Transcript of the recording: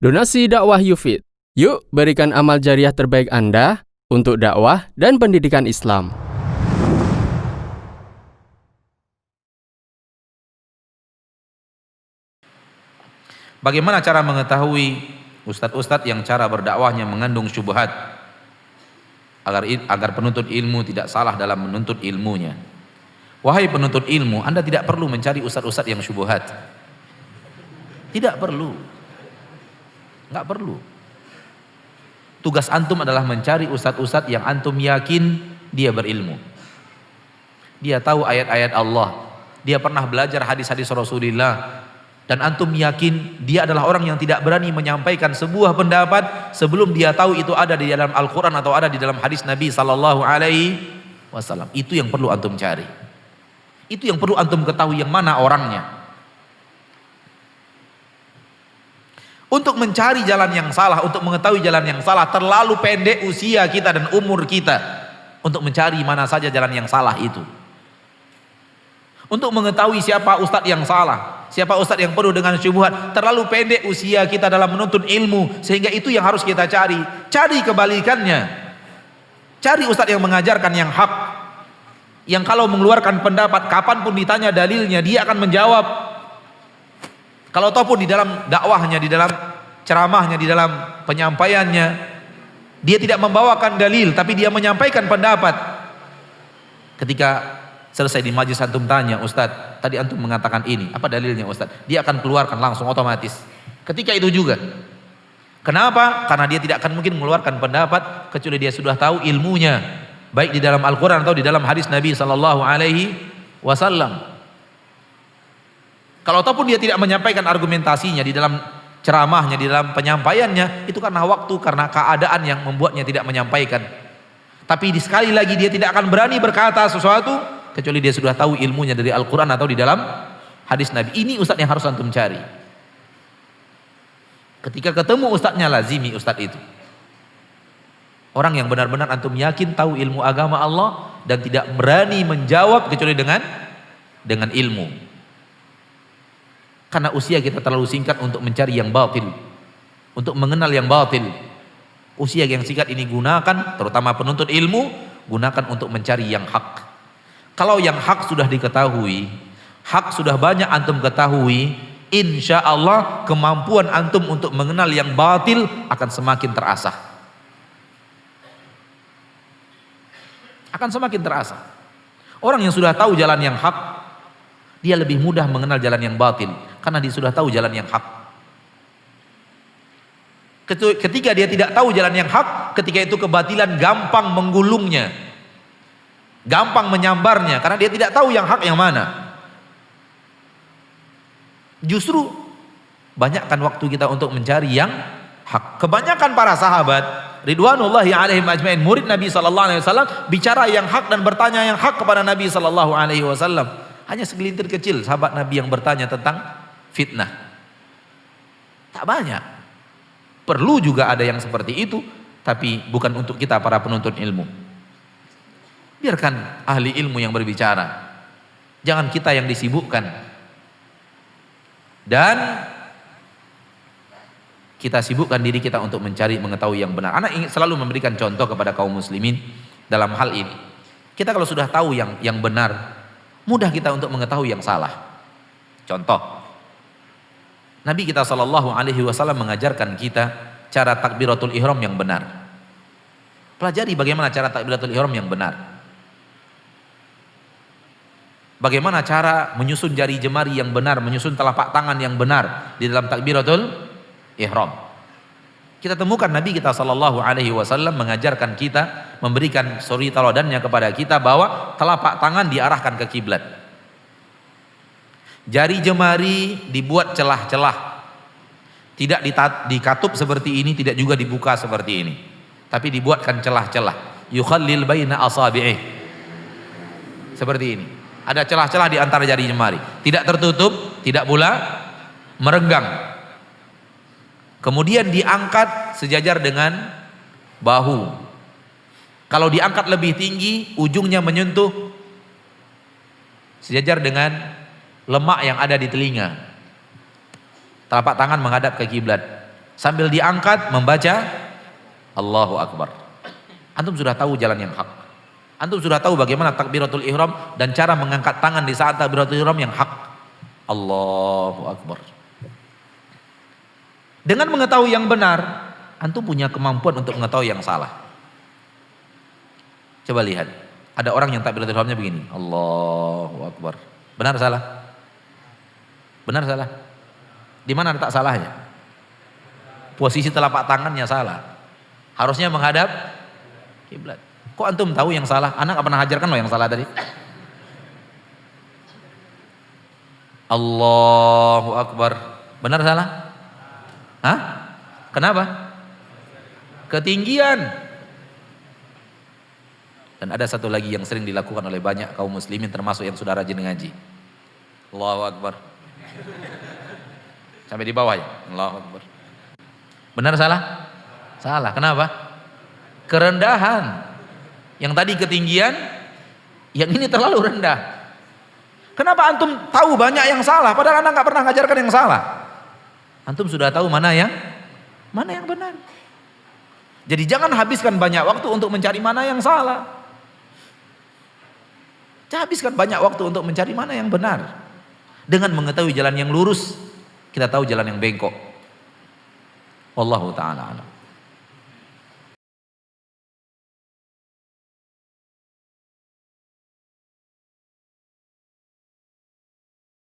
Donasi dakwah Yufid. Yuk berikan amal jariah terbaik Anda untuk dakwah dan pendidikan Islam. Bagaimana cara mengetahui ustadz-ustadz yang cara berdakwahnya mengandung syubhat agar penuntut ilmu tidak salah dalam menuntut ilmunya? Wahai penuntut ilmu, Anda tidak perlu mencari ustadz-ustadz yang syubhat. Tidak perlu. Nggak perlu. Tugas antum adalah mencari ustadz-ustadz yang antum yakin dia berilmu. Dia tahu ayat-ayat Allah. Dia pernah belajar hadis-hadis Rasulullah. Dan antum yakin dia adalah orang yang tidak berani menyampaikan sebuah pendapat sebelum dia tahu itu ada di dalam Al-Quran atau ada di dalam hadis Nabi Sallallahu Alaihi Wasallam. Itu yang perlu antum cari. Itu yang perlu antum ketahui yang mana orangnya. Untuk mencari jalan yang salah, untuk mengetahui jalan yang salah, terlalu pendek usia kita dan umur kita untuk mencari mana saja jalan yang salah itu. Untuk mengetahui siapa ustadz yang salah, siapa ustadz yang penuh dengan syubhat, terlalu pendek usia kita dalam menuntut ilmu, sehingga itu yang harus kita cari. Cari kebalikannya. Cari ustadz yang mengajarkan yang hak, yang kalau mengeluarkan pendapat kapanpun ditanya dalilnya dia akan menjawab. Kalau ataupun di dalam dakwahnya, di dalam ceramahnya, di dalam penyampaiannya dia tidak membawakan dalil tapi dia menyampaikan pendapat. Ketika selesai di majlis antum tanya, Ustadz tadi antum mengatakan ini, apa dalilnya Ustadz? Dia akan keluarkan langsung otomatis. Ketika itu juga. Kenapa? Karena dia tidak akan mungkin mengeluarkan pendapat kecuali dia sudah tahu ilmunya, baik di dalam Al-Quran atau di dalam hadis Nabi Sallallahu Alaihi Wasallam. Kalau ataupun dia tidak menyampaikan argumentasinya di dalam ceramahnya, di dalam penyampaiannya, itu karena waktu, karena keadaan yang membuatnya tidak menyampaikan. Tapi sekali lagi dia tidak akan berani berkata sesuatu kecuali dia sudah tahu ilmunya dari Al-Quran atau di dalam hadis Nabi. Ini ustadz yang harus antum cari. Ketika ketemu ustadznya, lazimi ustadz itu. Orang yang benar-benar antum yakin tahu ilmu agama Allah dan tidak berani menjawab kecuali dengan ilmu. Karena usia kita terlalu singkat untuk mencari yang batil, untuk mengenal yang batil. Usia yang singkat ini gunakan, terutama penuntut ilmu, gunakan untuk mencari yang hak. Kalau yang hak sudah diketahui, hak sudah banyak antum ketahui, insya Allah kemampuan antum untuk mengenal yang batil akan semakin terasah. Akan semakin terasah. Orang yang sudah tahu jalan yang hak, dia lebih mudah mengenal jalan yang batil karena dia sudah tahu jalan yang hak. Ketika dia tidak tahu jalan yang hak, ketika itu kebatilan gampang menggulungnya, gampang menyambarnya karena dia tidak tahu yang hak yang mana. Justru banyakkan waktu kita untuk mencari yang hak. Kebanyakan para sahabat ridwanullahi alaihim ajmain, murid Nabi sallallahu alaihi wasallam, bicara yang hak dan bertanya yang hak kepada Nabi sallallahu alaihi wasallam. Hanya segelintir kecil sahabat Nabi yang bertanya tentang fitnah. Tak banyak. Perlu juga ada yang seperti itu, tapi bukan untuk kita para penuntut ilmu. Biarkan ahli ilmu yang berbicara. Jangan kita yang disibukkan. Dan kita sibukkan diri kita untuk mencari mengetahui yang benar. Anak ingin selalu memberikan contoh kepada kaum muslimin dalam hal ini. Kita kalau sudah tahu yang benar, mudah kita untuk mengetahui yang salah. Contoh, Nabi kita Shallallahu Alaihi Wasallam mengajarkan kita cara takbiratul ihram yang benar. Pelajari bagaimana cara takbiratul ihram yang benar. Bagaimana cara menyusun jari jemari yang benar, menyusun telapak tangan yang benar di dalam takbiratul ihram. Kita temukan Nabi kita Shallallahu Alaihi Wasallam mengajarkan kita, memberikan suri teladannya kepada kita bahwa telapak tangan diarahkan ke kiblat. Jari jemari dibuat celah-celah, tidak dikatup seperti ini, tidak juga dibuka seperti ini, tapi dibuatkan celah-celah. Yukhallil baina asabi'ih, seperti ini. Ada celah-celah di antara jari jemari, tidak tertutup, tidak pula merenggang. Kemudian diangkat sejajar dengan bahu. Kalau diangkat lebih tinggi, ujungnya menyentuh sejajar dengan lemak yang ada di telinga. Telapak tangan menghadap ke kiblat. Sambil diangkat membaca Allahu Akbar. Antum sudah tahu jalan yang hak. Antum sudah tahu bagaimana takbiratul ihram dan cara mengangkat tangan di saat takbiratul ihram yang hak. Allahu Akbar. Dengan mengetahui yang benar, antum punya kemampuan untuk mengetahui yang salah. Coba lihat, ada orang yang takbiratul ihramnya begini, Allahu Akbar. Benar salah? Benar salah? Di mana letak salahnya? Posisi telapak tangannya salah. Harusnya menghadap kiblat. Kok antum tahu yang salah? Anak nggak pernah ajarkan loh yang salah tadi. Allahu Akbar. Benar salah? Hah? Kenapa? Ketinggian. Dan ada satu lagi yang sering dilakukan oleh banyak kaum muslimin termasuk yang sudah rajin ngaji. Allahu Akbar. Sampai di bawah ya. Allahu Akbar. Benar salah? Salah. Kenapa? Kerendahan. Yang tadi ketinggian, yang ini terlalu rendah. Kenapa antum tahu banyak yang salah padahal anda nggak pernah ngajarkan yang salah? Antum sudah tahu mana yang benar. Jadi jangan habiskan banyak waktu untuk mencari mana yang salah. Habiskan banyak waktu untuk mencari mana yang benar. Dengan mengetahui jalan yang lurus, kita tahu jalan yang bengkok. Wallahu ta'ala alam.